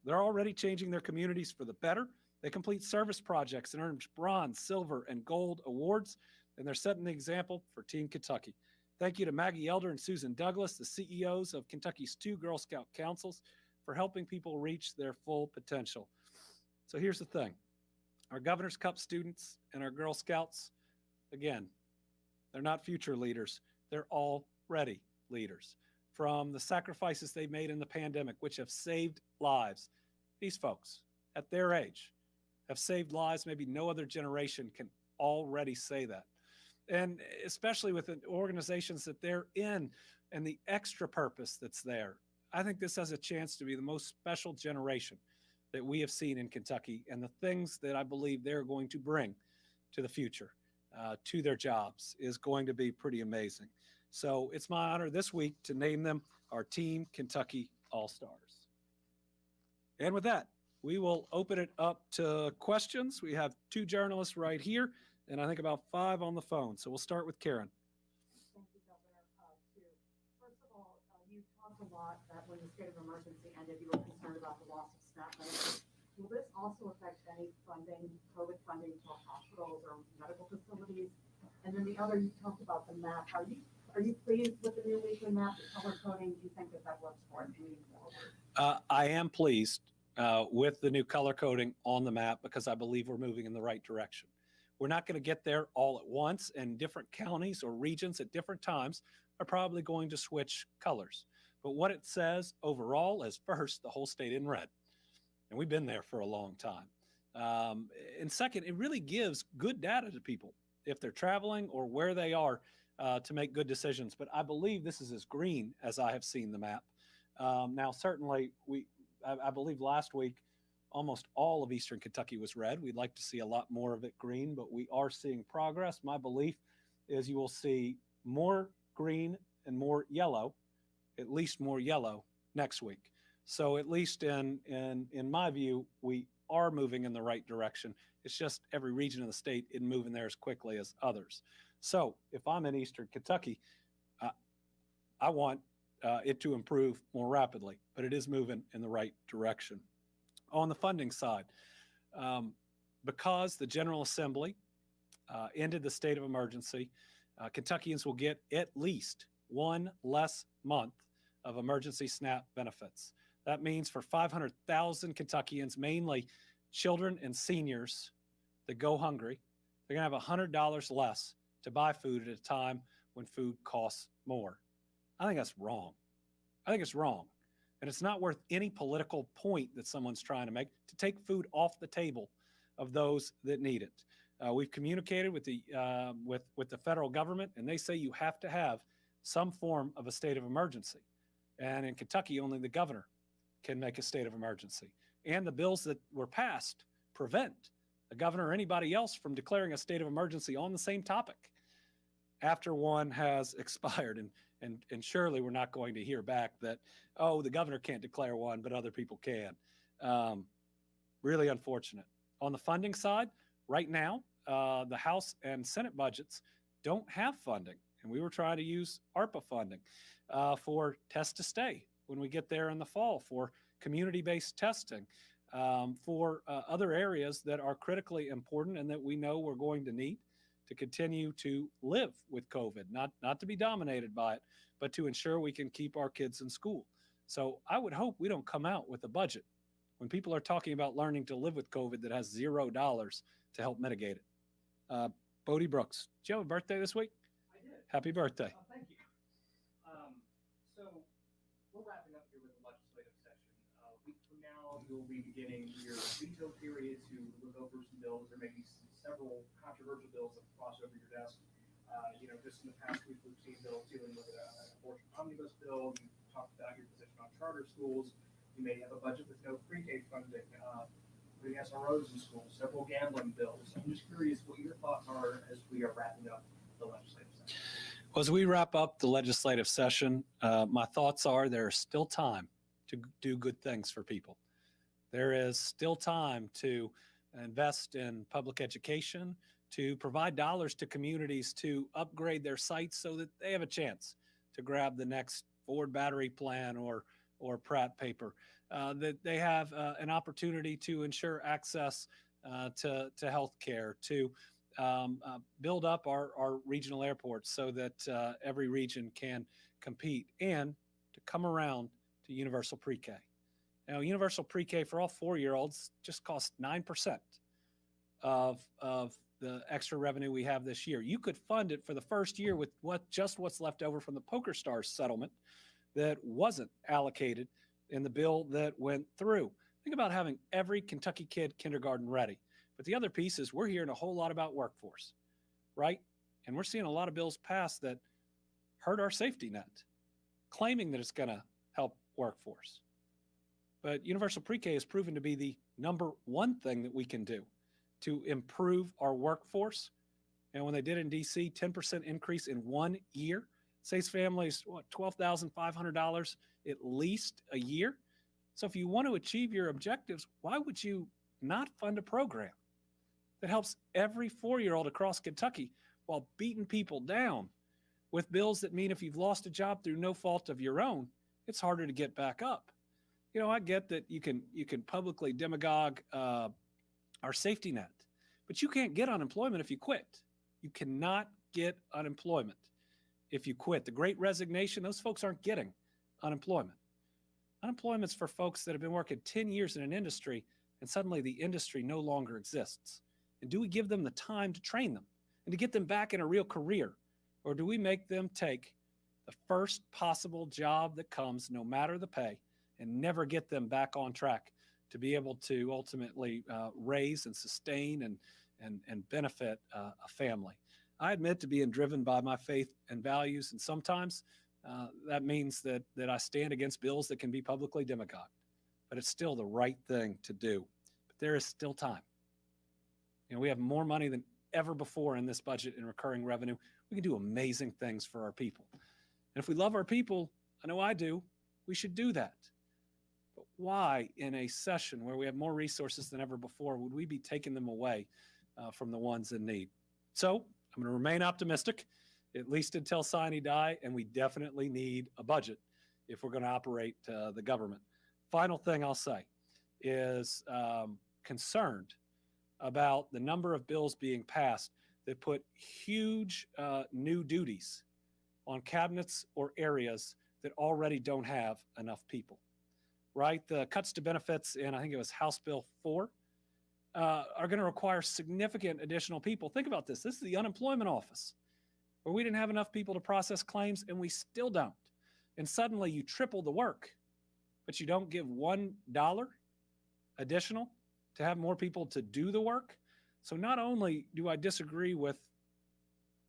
Speaker 1: They're already changing their communities for the better. They complete service projects and earn bronze, silver, and gold awards. And they're setting the example for Team Kentucky. Thank you to Maggie Elder and Susan Douglas, the CEOs of Kentucky's 2 Girl Scout councils, for helping people reach their full potential. So here's the thing. Our Governor's Cup students and our Girl Scouts, again, they're not future leaders. They're already leaders. From the sacrifices they made in the pandemic, which have saved lives, these folks at their age have saved lives maybe no other generation can already say that. And especially with the organizations that they're in and the extra purpose that's there, I think this has a chance to be the most special generation that we have seen in Kentucky, and the things that I believe they're going to bring to the future, to their jobs, is going to be pretty amazing. So it's my honor this week to name them our Team Kentucky All-Stars. And with that, we will open it up to questions. We have 2 journalists right here, and I think about 5 on the phone. So we'll start with Karen.
Speaker 7: Thank you, Governor. First of all, you talked a lot that when the state of emergency ended, you were concerned about the loss of SNAP benefits. Will this also affect any funding, COVID funding to hospitals or medical facilities? And then the other, you talked about the map. Are you pleased with the new weekly map, the color coding? Do you think that works for it moving forward?
Speaker 1: I am pleased with the new color coding on the map because I believe we're moving in the right direction. We're not going to get there all at once, and different counties or regions at different times are probably going to switch colors. But what it says overall is, first, the whole state in red. And we've been there for a long time. And second, it really gives good data to people if they're traveling or where they are to make good decisions. But I believe this is as green as I have seen the map. Now, certainly, I believe last week, almost all of Eastern Kentucky was red. We'd like to see a lot more of it green, but we are seeing progress. My belief is you will see more green and more yellow, at least more yellow next week. So at least in my view, we are moving in the right direction. It's just every region of the state isn't moving there as quickly as others. So if I'm in Eastern Kentucky, I want it to improve more rapidly, but it is moving in the right direction. On the funding side, because the General Assembly ended the state of emergency, Kentuckians will get at least one less month of emergency SNAP benefits. That means for 500,000 Kentuckians, mainly children and seniors that go hungry, they're going to have $100 less to buy food at a time when food costs more. I think that's wrong. I think it's wrong. And it's not worth any political point that someone's trying to make to take food off the table of those that need it. We've communicated with the federal government, and they say you have to have some form of a state of emergency. And in Kentucky, only the governor can make a state of emergency. And the bills that were passed prevent the governor or anybody else from declaring a state of emergency on the same topic after one has expired. And surely we're not going to hear back that, oh, the governor can't declare one, but other people can. Really unfortunate. On the funding side, right now, the House and Senate budgets don't have funding. And we were trying to use ARPA funding for test to stay when we get there in the fall, for community-based testing, for other areas that are critically important and that we know we're going to need to continue to live with COVID, not to be dominated by it, but to ensure we can keep our kids in school. So I would hope we don't come out with a budget when people are talking about learning to live with COVID that has $0 to help mitigate it. Bodie Brooks, did you have a birthday this week?
Speaker 8: I did.
Speaker 1: Happy birthday.
Speaker 8: Oh, thank you. So we're wrapping up here with the legislative session. A week from now, you'll be beginning your veto period to look over some bills. There may be several controversial bills that cross over your desk. Just in the past week, we've seen bills dealing with an abortion omnibus bill. You talked about your position on charter schools. You may have a budget with no pre-K funding. Putting SROs in schools, several gambling bills. I'm just curious what your thoughts are as we are wrapping up the legislative session.
Speaker 1: Well, as we wrap up the legislative session, my thoughts are there is still time to do good things for people. There is still time to invest in public education, to provide dollars to communities to upgrade their sites so that they have a chance to grab the next Ford battery plan or Pratt paper, that they have an opportunity to ensure access to health care, to build up our regional airports so that every region can compete, and to come around to universal pre-K. Now, universal pre-K for all 4-year-olds just costs 9% of the extra revenue we have this year. You could fund it for the first year with what's left over from the Poker Stars settlement that wasn't allocated in the bill that went through. Think about having every Kentucky kid kindergarten ready. But the other piece is we're hearing a whole lot about workforce, right? And we're seeing a lot of bills pass that hurt our safety net, claiming that it's going to help workforce. But universal pre-K has proven to be the number one thing that we can do to improve our workforce. And when they did in DC, 10% increase in 1 year, saves families, $12,500 at least a year. So if you want to achieve your objectives, why would you not fund a program that helps every 4-year-old across Kentucky while beating people down with bills that mean if you've lost a job through no fault of your own, it's harder to get back up. You know, I get that you can publicly demagogue our safety net, but you can't get unemployment if you quit. You cannot get unemployment if you quit. The Great Resignation, those folks aren't getting unemployment. Unemployment's for folks that have been working 10 years in an industry and suddenly the industry no longer exists. And do we give them the time to train them and to get them back in a real career? Or do we make them take the first possible job that comes, no matter the pay, and never get them back on track to be able to ultimately raise and sustain and benefit a family? I admit to being driven by my faith and values, and sometimes that means that I stand against bills that can be publicly demagogued, but it's still the right thing to do. But there is still time. You know, we have more money than ever before in this budget in recurring revenue. We can do amazing things for our people. And if we love our people, I know I do, we should do that. But why, in a session where we have more resources than ever before, would we be taking them away from the ones in need? So I'm going to remain optimistic, at least until sine die, and we definitely need a budget if we're going to operate the government. Final thing I'll say is concerned about the number of bills being passed that put huge new duties on cabinets or areas that already don't have enough people, right? The cuts to benefits in, I think it was House Bill 4, are going to require significant additional people. Think about this. This is the unemployment office where we didn't have enough people to process claims, and we still don't. And suddenly you triple the work, but you don't give $1 additional to have more people to do the work. So not only do I disagree with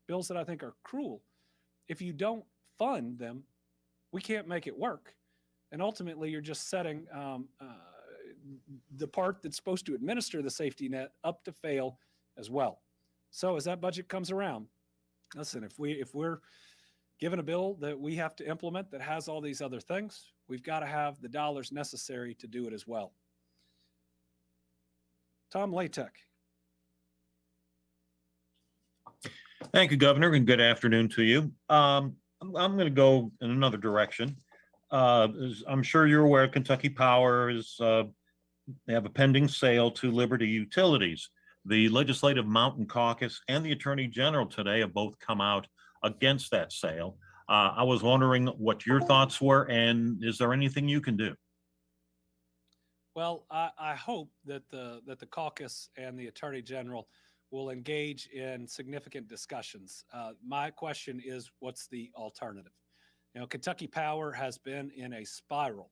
Speaker 1: bills that I think are cruel, if you don't fund them, we can't make it work. And ultimately, you're just setting the part that's supposed to administer the safety net up to fail as well. So as that budget comes around, listen, if we're given a bill that we have to implement that has all these other things, we've got to have the dollars necessary to do it as well. Tom Latek.
Speaker 9: Thank you, Governor, and good afternoon to you. I'm going to go in another direction. As I'm sure you're aware, Kentucky Power is they have a pending sale to Liberty Utilities. The Legislative Mountain Caucus and the Attorney General today have both come out against that sale. I was wondering what your thoughts were, and is there anything you can do?
Speaker 1: Well, I hope that the caucus and the Attorney General will engage in significant discussions. My question is, what's the alternative? You know, Kentucky Power has been in a spiral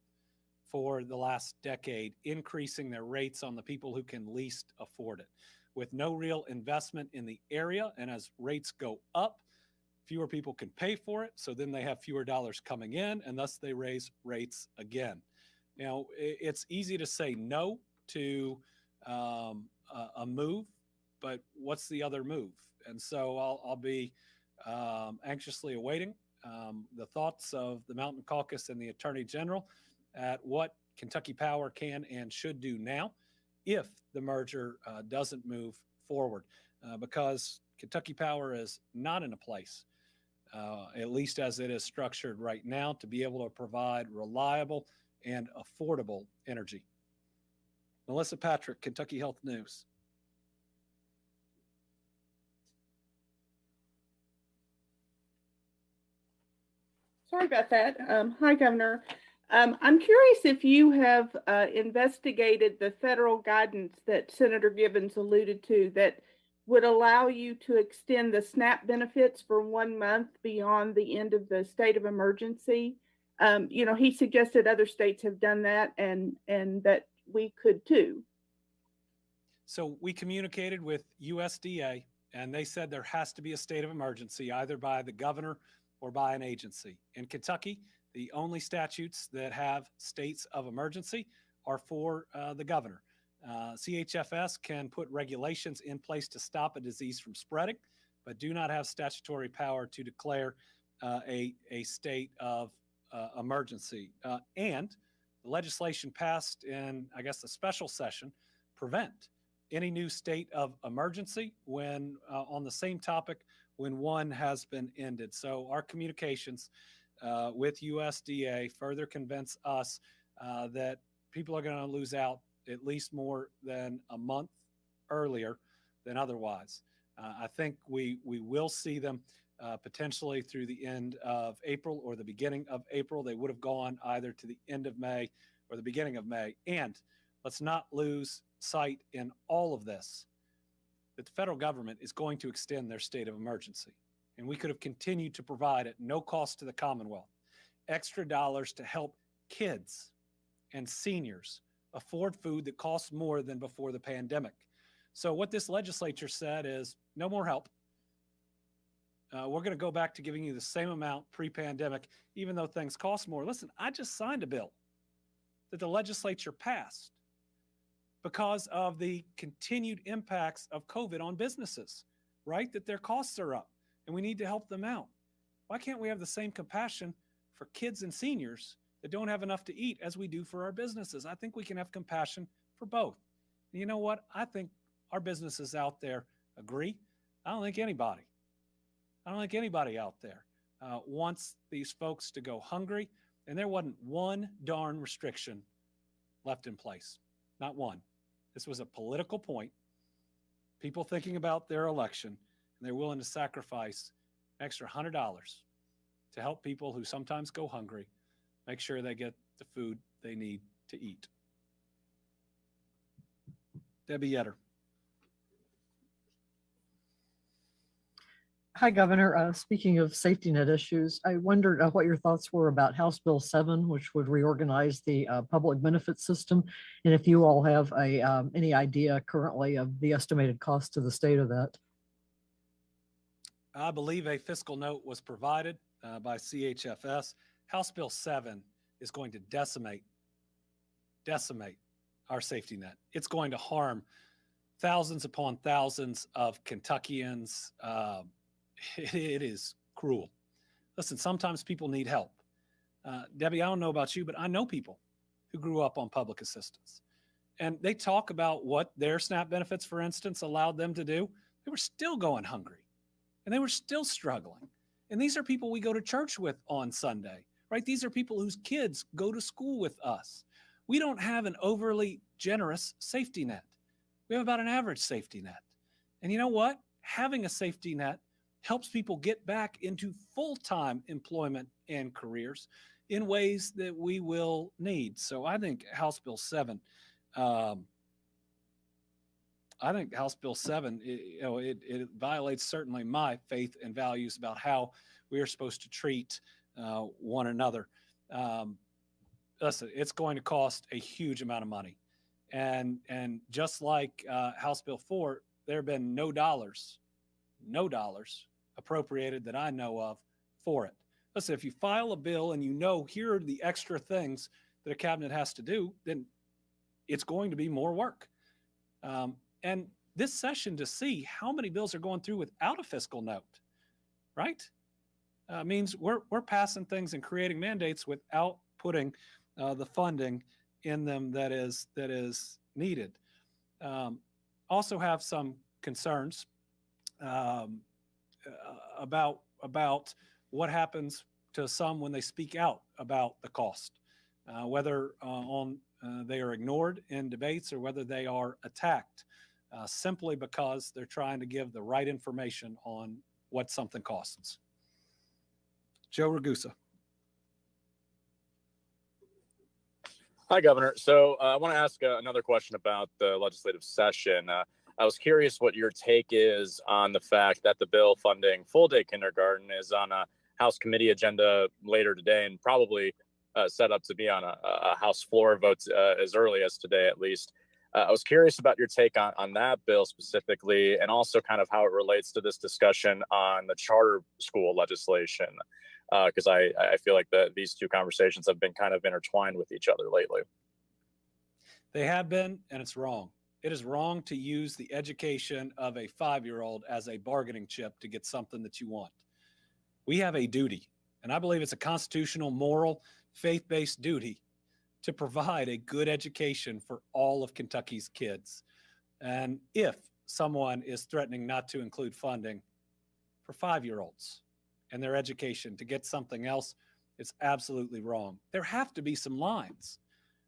Speaker 1: for the last decade, increasing their rates on the people who can least afford it, with no real investment in the area. And as rates go up, fewer people can pay for it. So then they have fewer dollars coming in, and thus they raise rates again. You know, it's easy to say no to a move, but what's the other move? And so I'll be anxiously awaiting the thoughts of the Mountain Caucus and the Attorney General at what Kentucky Power can and should do now if the merger doesn't move forward, because Kentucky Power is not in a place, at least as it is structured right now, to be able to provide reliable and affordable energy. Melissa Patrick, Kentucky Health News.
Speaker 10: Sorry about that. Hi, Governor. I'm curious if you have investigated the federal guidance that Senator Gibbons alluded to that would allow you to extend the SNAP benefits for 1 month beyond the end of the state of emergency. You know, he suggested other states have done that and that we could too.
Speaker 1: So we communicated with USDA, and they said there has to be a state of emergency either by the governor or by an agency. In Kentucky, the only statutes that have states of emergency are for the governor. CHFS can put regulations in place to stop a disease from spreading, but do not have statutory power to declare a state of emergency. And the legislation passed in, I guess, the special session prevent any new state of emergency when on the same topic when one has been ended. So our communications with USDA further convince us that people are going to lose out at least more than a month earlier than otherwise. I think we will see them potentially through the end of April or the beginning of April. They would have gone either to the end of May or the beginning of May. And let's not lose sight in all of this that the federal government is going to extend their state of emergency. And we could have continued to provide at no cost to the Commonwealth extra dollars to help kids and seniors afford food that costs more than before the pandemic. So what this legislature said is no more help. We're going to go back to giving you the same amount pre-pandemic, even though things cost more. Listen, I just signed a bill that the legislature passed because of the continued impacts of COVID on businesses, right? That their costs are up and we need to help them out. Why can't we have the same compassion for kids and seniors that don't have enough to eat as we do for our businesses? I think we can have compassion for both. And you know what? I think our businesses out there agree. I don't think anybody out there wants these folks to go hungry. And there wasn't one darn restriction left in place. Not one. This was a political point. People thinking about their election, and they're willing to sacrifice an extra $100 to help people who sometimes go hungry, make sure they get the food they need to eat. Debbie Yetter.
Speaker 11: Hi, Governor. Speaking of safety net issues, I wondered what your thoughts were about House Bill 7, which would reorganize the public benefit system, and if you all have any idea currently of the estimated cost to the state of that.
Speaker 1: I believe a fiscal note was provided by CHFS. House Bill 7 is going to decimate our safety net. It's going to harm thousands upon thousands of Kentuckians. It is cruel. Listen, sometimes people need help. Debbie, I don't know about you, but I know people who grew up on public assistance. And they talk about what their SNAP benefits, for instance, allowed them to do. They were still going hungry and they were still struggling. And these are people we go to church with on Sunday, right? These are people whose kids go to school with us. We don't have an overly generous safety net. We have about an average safety net. And you know what? Having a safety net helps people get back into full-time employment and careers in ways that we will need. So I think House Bill 7, it violates certainly my faith and values about how we are supposed to treat one another. Listen, it's going to cost a huge amount of money. And just like House Bill 4, there have been no dollars appropriated that I know of for it. Listen, if you file a bill and you know here are the extra things that a cabinet has to do, then it's going to be more work. And this session to see how many bills are going through without a fiscal note, right? Means we're passing things and creating mandates without putting the funding in them that is needed. Also have some concerns about what happens to some when they speak out about the cost, whether they are ignored in debates or whether they are attacked simply because they're trying to give the right information on what something costs. Joe Ragusa.
Speaker 12: Hi, Governor. So I want to ask another question about the legislative session. I was curious what your take is on the fact that the bill funding full-day kindergarten is on a House committee agenda later today and probably set up to be on a House floor vote as early as today, at least. I was curious about your take on that bill specifically, and also kind of how it relates to this discussion on the charter school legislation, because I feel like these two conversations have been kind of intertwined with each other lately.
Speaker 1: They have been, and it's wrong. It is wrong to use the education of a 5-year-old as a bargaining chip to get something that you want. We have a duty, and I believe it's a constitutional, moral, faith-based duty to provide a good education for all of Kentucky's kids. And if someone is threatening not to include funding for 5-year-olds and their education to get something else, It's absolutely wrong. There have to be some lines,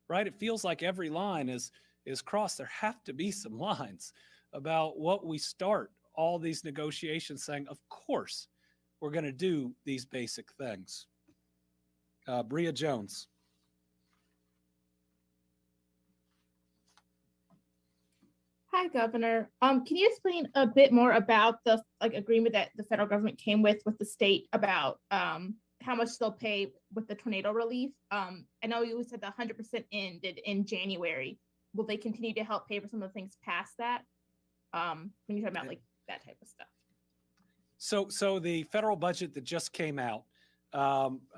Speaker 1: right? It feels like every line is crossed. There have to be some lines about what we start all these negotiations saying, of course, we're going to do these basic things. Bria Jones.
Speaker 13: Hi, Governor. Can you explain a bit more about the agreement that the federal government came with the state about how much they'll pay with the tornado relief? I know you said the 100% ended in January. Will they continue to help pay for some of the things past that? When you talk about like that type of stuff.
Speaker 1: So the federal budget that just came out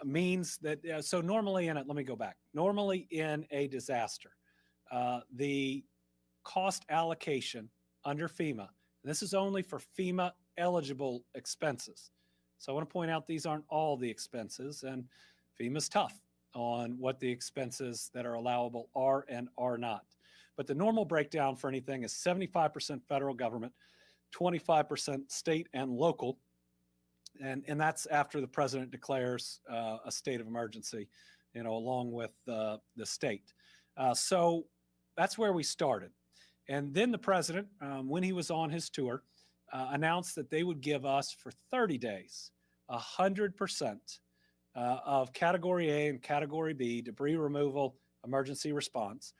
Speaker 1: means that, so normally in it, let me go back. Normally in a disaster, the cost allocation under FEMA, and this is only for FEMA eligible expenses. So I want to point out these aren't all the expenses, and FEMA's tough on what the expenses that are allowable are and are not. But the normal breakdown for anything is 75% federal government, 25% state and local, and that's after the president declares a state of emergency, along with the state. So that's where we started. And then the president, when he was on his tour, announced that they would give us for 30 days 100% of Category A and Category B debris removal emergency response.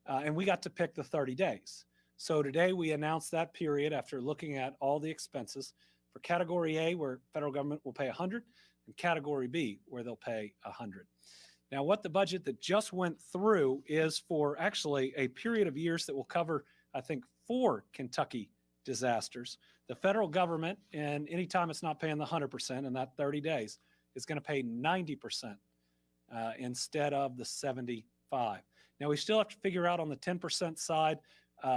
Speaker 1: And we got to pick the 30 days. So today we announced that period after looking at all the expenses for Category A, where federal government will pay 100, and Category B, where they'll pay 100. Now, what the budget that just went through is for actually a period of years that will cover, I think, 4 Kentucky disasters. The federal government, and anytime it's not paying the 100% in that 30 days, is going to pay 90% instead of the 75. Now, we still have to figure out on the 10% side,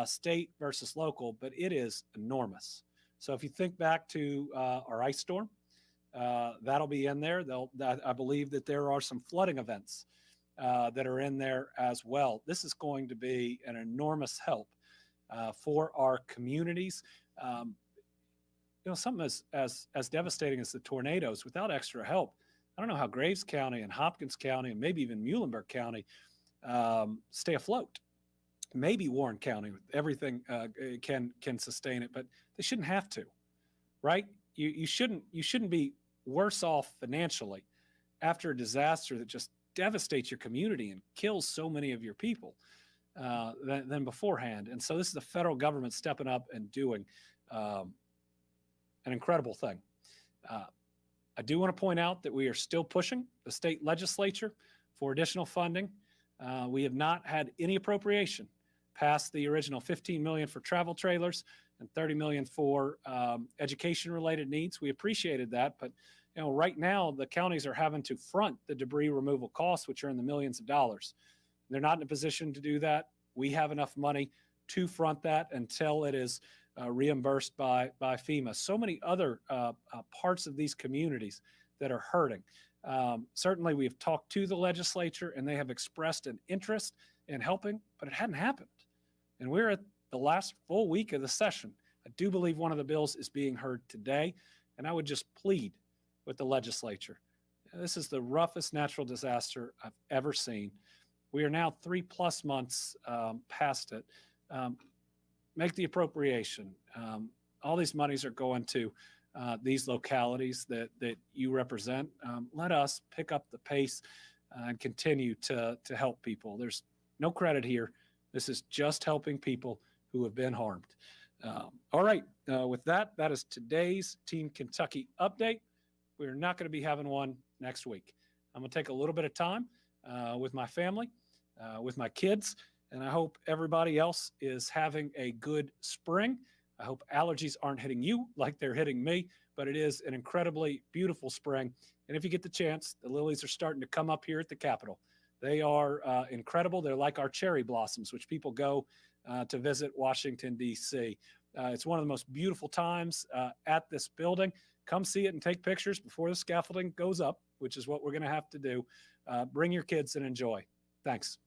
Speaker 1: state versus local, but it is enormous. So if you think back to our ice storm, that'll be in there. I believe that there are some flooding events that are in there as well. This is going to be an enormous help for our communities. Something as devastating as the tornadoes, without extra help, I don't know how Graves County and Hopkins County and maybe even Muhlenberg County stay afloat. Maybe Warren County with everything can sustain it, but they shouldn't have to, right? You shouldn't be worse off financially after a disaster that just devastates your community and kills so many of your people than beforehand. And so this is the federal government stepping up and doing an incredible thing. I do want to point out that we are still pushing the state legislature for additional funding. We have not had any appropriation past the original $15 million for travel trailers and $30 million for education-related needs. We appreciated that, but right now the counties are having to front the debris removal costs, which are in the millions of dollars. They're not in a position to do that. We have enough money to front that until it is reimbursed by FEMA. So many other parts of these communities that are hurting. Certainly, we've talked to the legislature and they have expressed an interest in helping, but it hadn't happened. And we're at the last full week of the session. I do believe one of the bills is being heard today, and I would just plead with the legislature. This is the roughest natural disaster I've ever seen. We are now 3+ months past it. Make the appropriation. All these monies are going to these localities that you represent. Let us pick up the pace and continue to help people. There's no credit here. This is just helping people who have been harmed. All right, with that is today's Team Kentucky update. We're not going to be having one next week. I'm going to take a little bit of time with my family, with my kids, and I hope everybody else is having a good spring. I hope allergies aren't hitting you like they're hitting me, but it is an incredibly beautiful spring. And if you get the chance, the lilies are starting to come up here at the Capitol. They are incredible. They're like our cherry blossoms, which people go to visit Washington, D.C. It's one of the most beautiful times at this building. Come see it and take pictures before the scaffolding goes up, which is what we're going to have to do. Bring your kids and enjoy. Thanks.